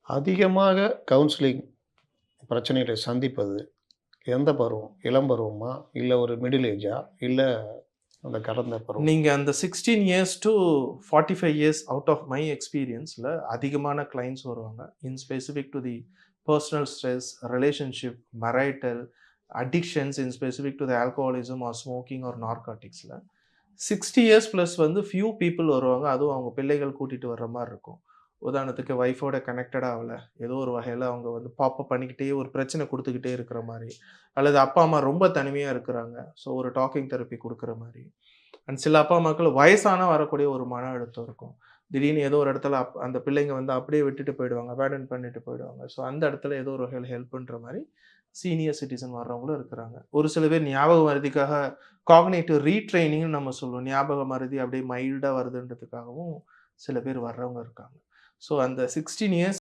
அதிகமாக கவுன்சிலிங் பிரச்சனைகளை சந்திப்பது எந்த பருவம்? இளம் பருவமா? இல்ல ஒரு மிடில் ஏஜா? இல்ல அந்த கடந்த பருவம்? நீங்க அந்த 16 years to 45 years out of my எக்ஸ்பீரியன்ஸ்ல அதிகமான கிளைண்ட்ஸ் வருவாங்க. In specific to the personal stress, relationship, marital, addictions in specific to the alcoholism or smoking or நார்காட்டிக்ஸ்ல 60 இயர்ஸ் பிளஸ் வந்து ஃபியூ பீப்பிள் வருவாங்க. அதுவும் அவங்க பிள்ளைகள் கூட்டிட்டு வர்ற மாரி இருக்கும். உதாரணத்துக்கு வைஃபோட கனெக்டட் ஆவல. ஏதோ ஒரு வகையில அவங்க வந்து பாப்பப் பண்ணிக்கிட்டே ஒரு பிரச்சனை குடுத்துக்கிட்டே இருக்கிற மாரி. அல்லது அப்பா, அம்மா ரொம்ப தனிமையா இருக்கிறாங்க. ஸோ ஒரு டாக்கிங் தெரப்பி குடுக்குற மாரி. அண்ட் சில அப்பா, அம்மாக்கள் வயசானா வரக்கூடிய ஒரு மன அழுத்தம் இருக்கும். திடீர்னு ஏதோ ஒரு இடத்துல அந்த பிள்ளைங்க வந்து அப்படியே விட்டுட்டு போயிடுவாங்க. அபாண்டன் பண்ணிட்டு போயிடுவாங்க. ஸோ அந்த இடத்துல ஏதோ ஒரு வகையில ஹெல்ப் பண்ற மாரி சீனியர் சிட்டிசன் வர்றவங்களும் இருக்கிறாங்க. ஒரு சில பேர் ஞாபக மறதிக்காக காக்னிட்டிவ் ரீட்ரெய்னிங்னு நம்ம சொல்லுவோம். ஞாபக மறதி அப்படியே மைல்டா வருதுன்றதுக்காகவும் சில பேர் வர்றவங்க இருக்காங்க. ஸோ அந்த 16 இயர்ஸ்